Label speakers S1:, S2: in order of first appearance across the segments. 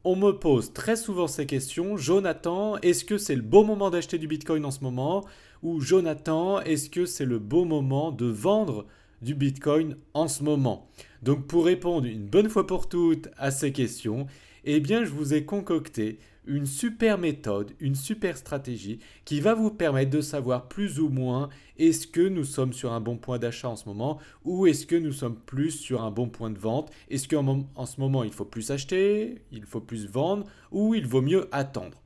S1: On me pose très souvent ces questions. Jonathan, est-ce que c'est le bon moment d'acheter du Bitcoin en ce moment? Ou Jonathan, est-ce que c'est le bon moment de vendre du Bitcoin en ce moment? Donc pour répondre une bonne fois pour toutes à ces questions, eh bien je vous ai concocté une super méthode, une super stratégie qui va vous permettre de savoir plus ou moins est-ce que nous sommes sur un bon point d'achat en ce moment ou est-ce que nous sommes plus sur un bon point de vente. Est-ce qu'en ce moment il faut plus acheter, il faut plus vendre ou il vaut mieux attendre.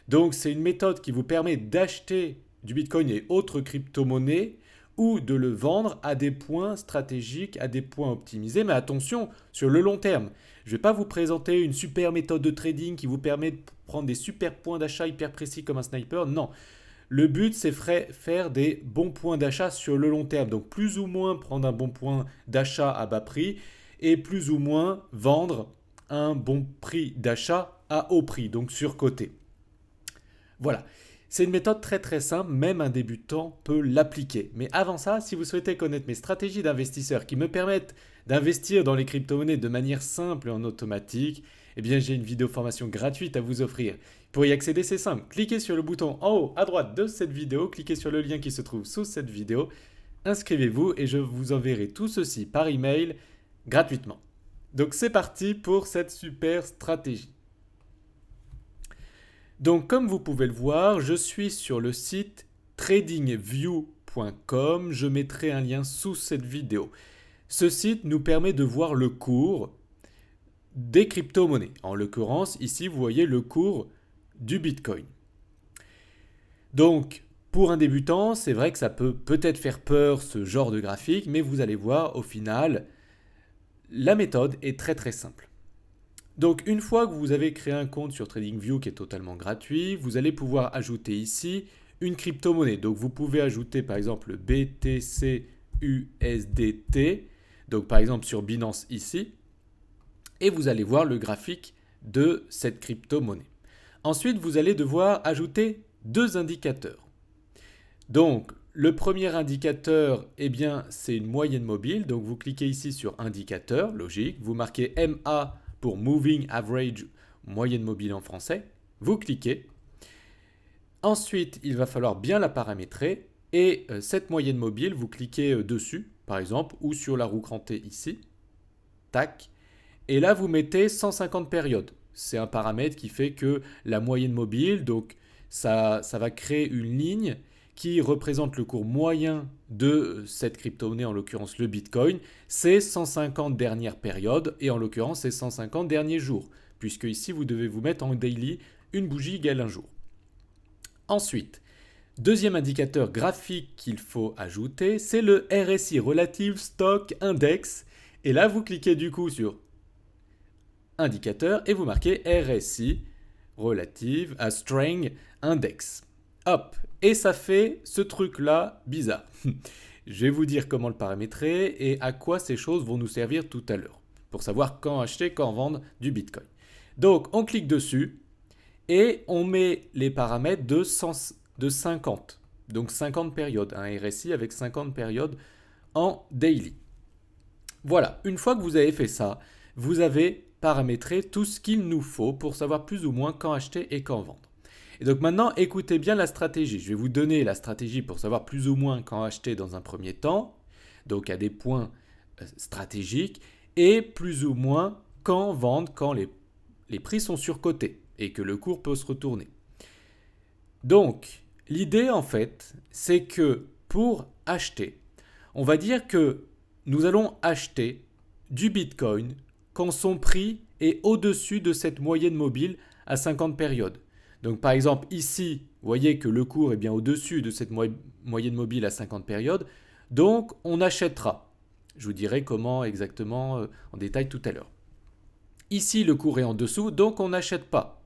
S1: Donc c'est une méthode qui vous permet d'acheter du Bitcoin et autres crypto-monnaies ou de le vendre à des points stratégiques, à des points optimisés. Mais attention, sur le long terme. Je ne vais pas vous présenter une super méthode de trading qui vous permet de prendre des super points d'achat hyper précis comme un sniper. Non. Le but, c'est faire des bons points d'achat sur le long terme. Donc plus ou moins prendre un bon point d'achat à bas prix et plus ou moins vendre un bon prix d'achat à haut prix, donc surcoté. Voilà. C'est une méthode très très simple, même un débutant peut l'appliquer. Mais avant ça, si vous souhaitez connaître mes stratégies d'investisseurs qui me permettent d'investir dans les crypto-monnaies de manière simple et en automatique, eh bien j'ai une vidéo formation gratuite à vous offrir. Pour y accéder, c'est simple. Cliquez sur le bouton en haut à droite de cette vidéo, cliquez sur le lien qui se trouve sous cette vidéo, inscrivez-vous et je vous enverrai tout ceci par email gratuitement. Donc c'est parti pour cette super stratégie. Donc comme vous pouvez le voir, je suis sur le site tradingview.com. Je mettrai un lien sous cette vidéo. Ce site nous permet de voir le cours des crypto-monnaies. En l'occurrence, ici, vous voyez le cours du Bitcoin. Donc, pour un débutant, c'est vrai que ça peut peut-être faire peur ce genre de graphique, mais vous allez voir, au final, la méthode est très très simple. Donc une fois que vous avez créé un compte sur TradingView qui est totalement gratuit, vous allez pouvoir ajouter ici une crypto-monnaie. Donc vous pouvez ajouter par exemple le BTC USDT, donc par exemple sur Binance ici, et vous allez voir le graphique de cette crypto-monnaie. Ensuite, vous allez devoir ajouter deux indicateurs. Donc le premier indicateur, eh bien, c'est une moyenne mobile. Donc vous cliquez ici sur indicateur, logique, vous marquez MA pour Moving Average, moyenne mobile en français. Vous cliquez. Ensuite, il va falloir bien la paramétrer. Et cette moyenne mobile, vous cliquez dessus, par exemple, ou sur la roue crantée ici. Tac. Et là, vous mettez 150 périodes. C'est un paramètre qui fait que la moyenne mobile, donc ça va créer une ligne qui représente le cours moyen de cette crypto-monnaie, en l'occurrence le Bitcoin, c'est 150 dernières périodes et en l'occurrence c'est 150 derniers jours, puisque ici vous devez vous mettre en daily une bougie égale un jour. Ensuite, deuxième indicateur graphique qu'il faut ajouter, c'est le RSI, Relative Stock Index. Et là, vous cliquez du coup sur indicateur et vous marquez RSI, Relative Strength Index. Hop, et ça fait ce truc-là bizarre. Je vais vous dire comment le paramétrer et à quoi ces choses vont nous servir tout à l'heure, pour savoir quand acheter, quand vendre du Bitcoin. Donc, on clique dessus et on met les paramètres de 50. Donc 50 périodes, un RSI avec 50 périodes en daily. Voilà, une fois que vous avez fait ça, vous avez paramétré tout ce qu'il nous faut pour savoir plus ou moins quand acheter et quand vendre. Et donc maintenant, écoutez bien la stratégie. Je vais vous donner la stratégie pour savoir plus ou moins quand acheter dans un premier temps, donc à des points stratégiques, et plus ou moins quand vendre quand les prix sont surcotés et que le cours peut se retourner. Donc, l'idée en fait, c'est que pour acheter, on va dire que nous allons acheter du Bitcoin quand son prix est au-dessus de cette moyenne mobile à 50 périodes. Donc par exemple ici, vous voyez que le cours est bien au-dessus de cette moyenne mobile à 50 périodes, donc on achètera. Je vous dirai comment exactement en détail tout à l'heure. Ici le cours est en dessous, donc on n'achète pas.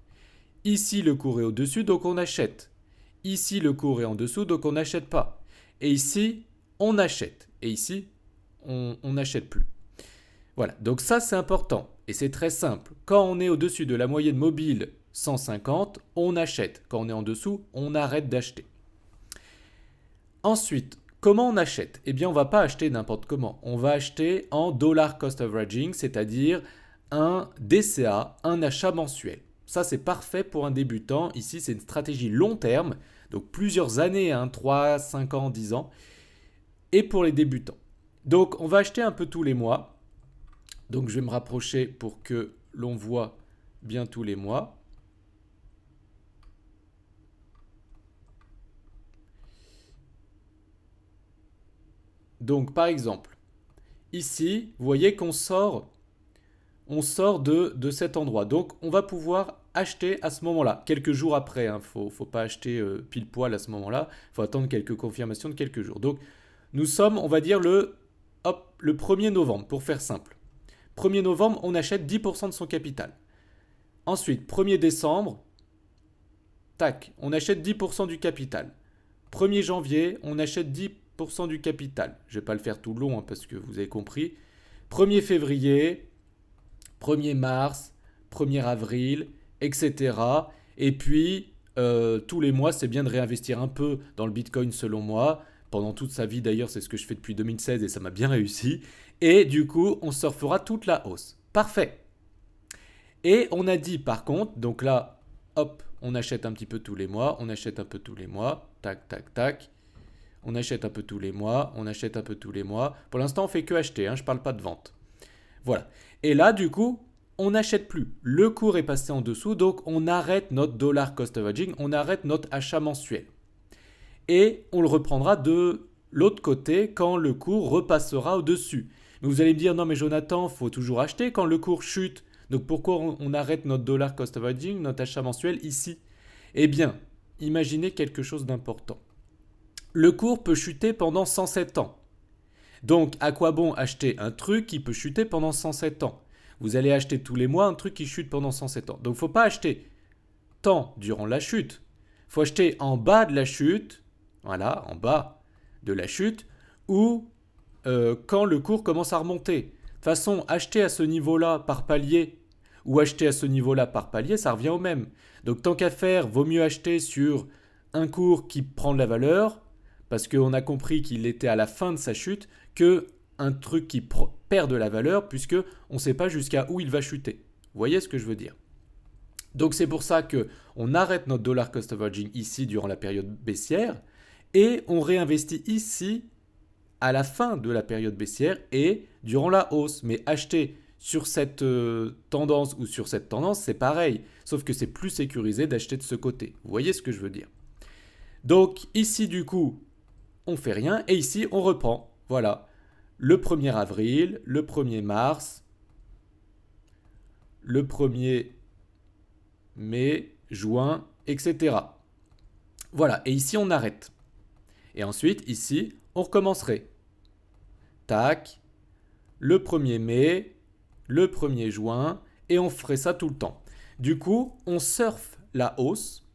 S1: Ici le cours est au-dessus, donc on achète. Ici le cours est en dessous, donc on n'achète pas. Et ici on achète. Et ici on n'achète plus. Voilà, donc ça c'est important et c'est très simple. Quand on est au-dessus de la moyenne mobile 150, on achète. Quand on est en dessous, on arrête d'acheter. Ensuite, comment on achète? Eh bien, on ne va pas acheter n'importe comment. On va acheter en dollar cost averaging, c'est-à-dire un DCA, un achat mensuel. Ça, c'est parfait pour un débutant. Ici, c'est une stratégie long terme, donc plusieurs années, 3, 5 ans, 10 ans, et pour les débutants. Donc, on va acheter un peu tous les mois. Donc, je vais me rapprocher pour que l'on voit bien tous les mois. Donc, par exemple, ici, vous voyez qu'on sort de cet endroit. Donc, on va pouvoir acheter à ce moment-là, quelques jours après. Il ne faut pas acheter pile poil à ce moment-là. Il faut attendre quelques confirmations de quelques jours. Donc, nous sommes, on va dire, le 1er novembre, pour faire simple. 1er novembre, on achète 10% de son capital. Ensuite, 1er décembre, tac, on achète 10% du capital. 1er janvier, on achète 10% du capital. Je ne vais pas le faire tout le long parce que vous avez compris. 1er février, 1er mars, 1er avril, etc. Et puis, tous les mois, c'est bien de réinvestir un peu dans le Bitcoin selon moi. Pendant toute sa vie d'ailleurs, c'est ce que je fais depuis 2016 et ça m'a bien réussi. Et du coup, on surfera toute la hausse. Parfait. Et on a dit par contre, donc là, hop, on achète un petit peu tous les mois, on achète un peu tous les mois, tac, tac, tac. On achète un peu tous les mois, on achète un peu tous les mois. Pour l'instant, on fait que acheter, je ne parle pas de vente. Voilà. Et là, du coup, on n'achète plus. Le cours est passé en dessous, donc on arrête notre dollar cost averaging, on arrête notre achat mensuel. Et on le reprendra de l'autre côté quand le cours repassera au-dessus. Mais vous allez me dire, non mais Jonathan, il faut toujours acheter quand le cours chute. Donc pourquoi on arrête notre dollar cost averaging, notre achat mensuel ici? Eh bien, imaginez quelque chose d'important. Le cours peut chuter pendant 107 ans. Donc, à quoi bon acheter un truc qui peut chuter pendant 107 ans? Vous allez acheter tous les mois un truc qui chute pendant 107 ans. Donc, il ne faut pas acheter tant durant la chute. Il faut acheter en bas de la chute, voilà, en bas de la chute, ou quand le cours commence à remonter. De toute façon, acheter à ce niveau-là par palier, ou acheter à ce niveau-là par palier, ça revient au même. Donc, tant qu'à faire, vaut mieux acheter sur un cours qui prend de la valeur, parce qu'on a compris qu'il était à la fin de sa chute, que un truc qui perd de la valeur, puisque on ne sait pas jusqu'à où il va chuter. Vous voyez ce que je veux dire? Donc c'est pour ça qu'on arrête notre dollar cost averaging ici durant la période baissière, et on réinvestit ici à la fin de la période baissière et durant la hausse. Mais acheter sur cette tendance ou sur cette tendance, c'est pareil, sauf que c'est plus sécurisé d'acheter de ce côté. Vous voyez ce que je veux dire? Donc ici du coup, on fait rien et ici on reprend. Voilà, le 1er avril, le 1er mars, le 1er mai, juin, etc. Voilà, et ici on arrête. Et ensuite, ici, on recommencerait. Tac, le 1er mai, le 1er juin, et on ferait ça tout le temps. Du coup, on surfe la hausse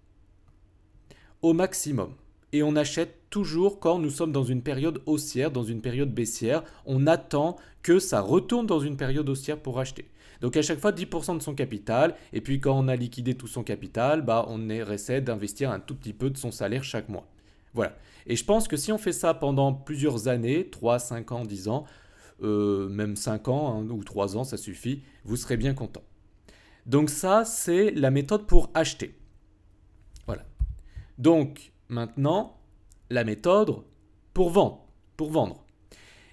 S1: au maximum. Et on achète toujours quand nous sommes dans une période haussière, dans une période baissière. On attend que ça retourne dans une période haussière pour acheter. Donc à chaque fois 10% de son capital. Et puis quand on a liquidé tout son capital, on essaie d'investir un tout petit peu de son salaire chaque mois. Voilà. Et je pense que si on fait ça pendant plusieurs années, 3, 5 ans, 10 ans, même 5 ans ou 3 ans, ça suffit, vous serez bien content. Donc ça, c'est la méthode pour acheter. Voilà. Donc maintenant, la méthode pour vendre.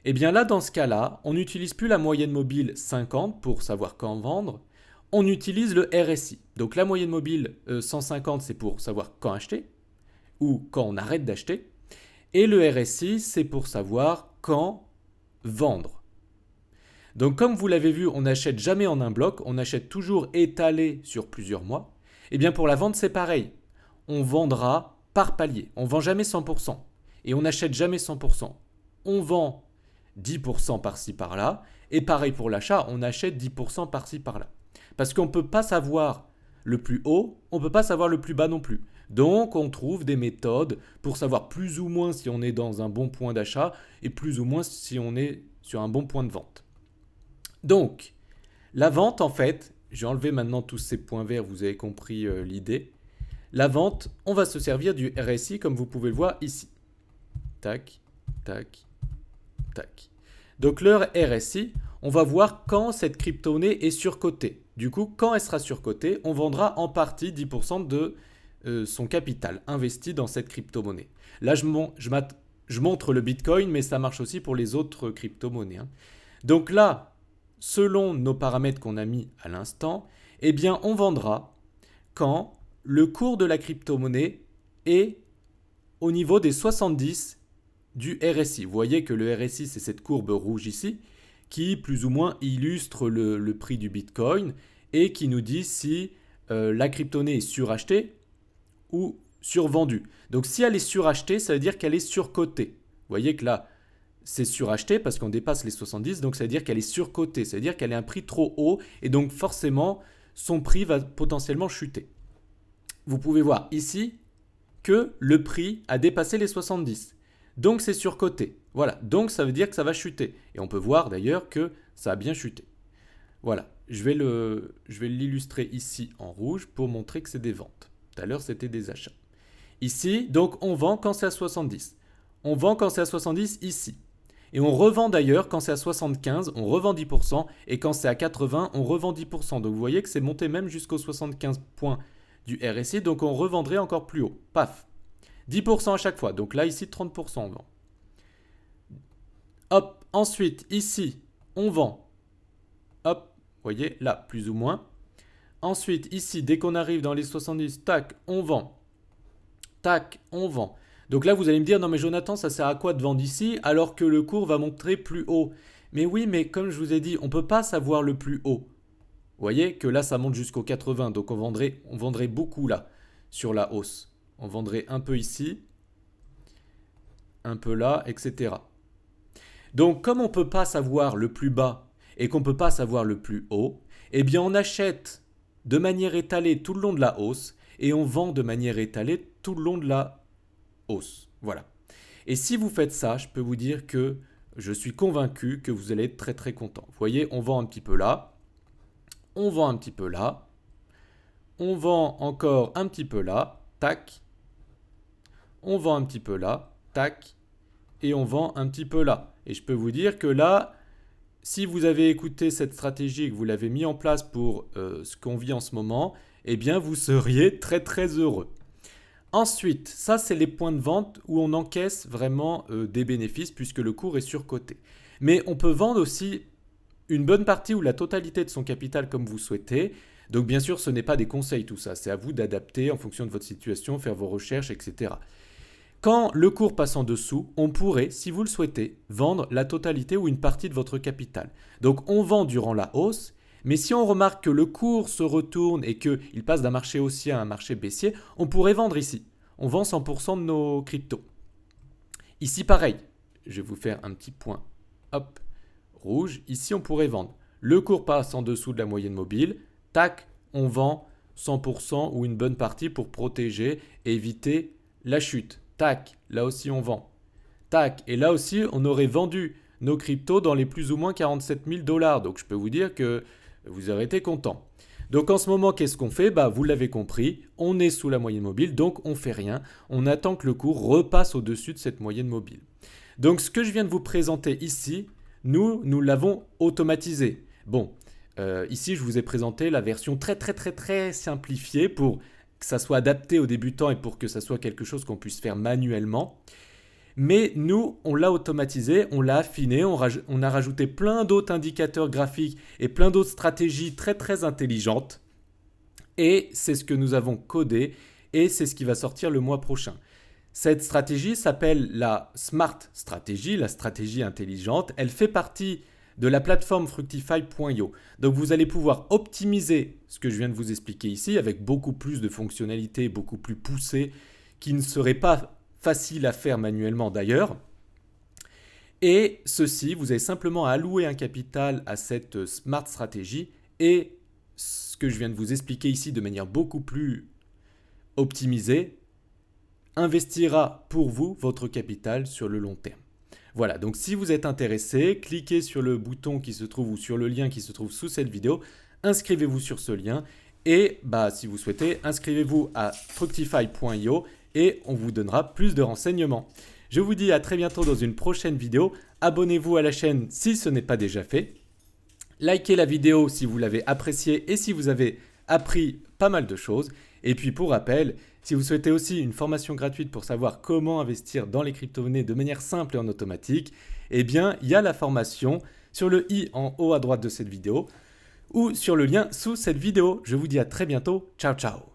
S1: Et bien là, dans ce cas-là, on n'utilise plus la moyenne mobile 50 pour savoir quand vendre. On utilise le RSI. Donc la moyenne mobile 150, c'est pour savoir quand acheter ou quand on arrête d'acheter. Et le RSI, c'est pour savoir quand vendre. Donc comme vous l'avez vu, on n'achète jamais en un bloc, on achète toujours étalé sur plusieurs mois. Et bien pour la vente, c'est pareil. On vendra par palier. On ne vend jamais 100%. Et on n'achète jamais 100%. On vend 10% par-ci par-là. Et pareil pour l'achat, on achète 10% par-ci par-là. Parce qu'on ne peut pas savoir le plus haut, on ne peut pas savoir le plus bas non plus. Donc on trouve des méthodes pour savoir plus ou moins si on est dans un bon point d'achat et plus ou moins si on est sur un bon point de vente. Donc la vente en fait, j'ai enlevé maintenant tous ces points verts, vous avez compris l'idée. La vente, on va se servir du RSI comme vous pouvez le voir ici. Tac, tac, tac. Donc leur RSI, on va voir quand cette crypto-monnaie est surcotée. Du coup, quand elle sera surcotée, on vendra en partie 10% de son capital investi dans cette crypto-monnaie. Là, je montre le Bitcoin, mais ça marche aussi pour les autres crypto-monnaies. Donc là, selon nos paramètres qu'on a mis à l'instant, eh bien, on vendra quand le cours de la crypto-monnaie est au niveau des 70 du RSI. Vous voyez que le RSI, c'est cette courbe rouge ici, qui plus ou moins illustre le prix du Bitcoin et qui nous dit si la crypto-monnaie est surachetée ou survendue. Donc si elle est surachetée, ça veut dire qu'elle est surcotée. Vous voyez que là, c'est suracheté parce qu'on dépasse les 70, donc ça veut dire qu'elle est surcotée, ça veut dire qu'elle est un prix trop haut et donc forcément, son prix va potentiellement chuter. Vous pouvez voir ici que le prix a dépassé les 70. Donc c'est surcoté. Voilà, donc ça veut dire que ça va chuter. Et on peut voir d'ailleurs que ça a bien chuté. Voilà, je vais l'illustrer ici en rouge pour montrer que c'est des ventes. Tout à l'heure, c'était des achats. Ici, donc on vend quand c'est à 70. On vend quand c'est à 70 ici. Et on revend d'ailleurs quand c'est à 75, on revend 10%. Et quand c'est à 80, on revend 10%. Donc vous voyez que c'est monté même jusqu'aux 75 points du RSI. Donc on revendrait encore plus haut. Paf, 10% à chaque fois. Donc là, ici, 30% on vend. Hop, ensuite, ici, on vend. Hop, vous voyez, là, plus ou moins. Ensuite, ici, dès qu'on arrive dans les 70, tac, on vend. Tac, on vend. Donc là, vous allez me dire, non mais Jonathan, ça sert à quoi de vendre ici alors que le cours va monter plus haut? Mais oui, mais comme je vous ai dit, on ne peut pas savoir le plus haut. Vous voyez que là, ça monte jusqu'au 80, donc on vendrait beaucoup là, sur la hausse. On vendrait un peu ici, un peu là, etc. Donc, comme on ne peut pas savoir le plus bas et qu'on ne peut pas savoir le plus haut, eh bien, on achète de manière étalée tout le long de la hausse et on vend de manière étalée tout le long de la hausse. Voilà. Et si vous faites ça, je peux vous dire que je suis convaincu que vous allez être très très content. Vous voyez, on vend un petit peu là, on vend un petit peu là, on vend encore un petit peu là, tac, on vend un petit peu là, tac, et on vend un petit peu là. Et je peux vous dire que là, si vous avez écouté cette stratégie et que vous l'avez mis en place pour ce qu'on vit en ce moment, eh bien vous seriez très très heureux. Ensuite, ça c'est les points de vente où on encaisse vraiment des bénéfices puisque le cours est surcoté. Mais on peut vendre aussi une bonne partie ou la totalité de son capital comme vous souhaitez. Donc bien sûr, ce n'est pas des conseils tout ça, c'est à vous d'adapter en fonction de votre situation, faire vos recherches, etc. Quand le cours passe en dessous, on pourrait, si vous le souhaitez, vendre la totalité ou une partie de votre capital. Donc on vend durant la hausse, mais si on remarque que le cours se retourne et qu'il passe d'un marché haussier à un marché baissier, on pourrait vendre ici. On vend 100% de nos cryptos. Ici pareil, je vais vous faire un petit point, hop, rouge. Ici on pourrait vendre. Le cours passe en dessous de la moyenne mobile, tac, on vend 100% ou une bonne partie pour protéger et éviter la chute. Tac, là aussi on vend. Tac, et là aussi on aurait vendu nos cryptos dans les plus ou moins 47 000 $. Donc je peux vous dire que vous aurez été content. Donc en ce moment, qu'est-ce qu'on fait? Vous l'avez compris, on est sous la moyenne mobile, donc on ne fait rien. On attend que le cours repasse au-dessus de cette moyenne mobile. Donc ce que je viens de vous présenter ici, nous l'avons automatisé. Bon, ici je vous ai présenté la version très simplifiée pour que ça soit adapté aux débutants et pour que ça soit quelque chose qu'on puisse faire manuellement. Mais nous, on l'a automatisé, on l'a affiné, on a rajouté plein d'autres indicateurs graphiques et plein d'autres stratégies très intelligentes. Et c'est ce que nous avons codé et c'est ce qui va sortir le mois prochain. Cette stratégie s'appelle la Smart Strategy, la stratégie intelligente. Elle fait partie de la plateforme Fructify.io. Donc vous allez pouvoir optimiser ce que je viens de vous expliquer ici avec beaucoup plus de fonctionnalités, beaucoup plus poussées, qui ne seraient pas faciles à faire manuellement d'ailleurs. Et ceci, vous avez simplement à allouer un capital à cette Smart Strategy et ce que je viens de vous expliquer ici de manière beaucoup plus optimisée investira pour vous votre capital sur le long terme. Voilà, donc si vous êtes intéressé, cliquez sur le bouton qui se trouve ou sur le lien qui se trouve sous cette vidéo, inscrivez-vous sur ce lien et si vous souhaitez, inscrivez-vous à fructify.io et on vous donnera plus de renseignements. Je vous dis à très bientôt dans une prochaine vidéo. abonnez-vous à la chaîne si ce n'est pas déjà fait. Likez la vidéo si vous l'avez appréciée et si vous avez appris pas mal de choses. Et puis pour rappel, si vous souhaitez aussi une formation gratuite pour savoir comment investir dans les crypto-monnaies de manière simple et en automatique, eh bien il y a la formation sur le i en haut à droite de cette vidéo ou sur le lien sous cette vidéo. Je vous dis à très bientôt. Ciao ciao.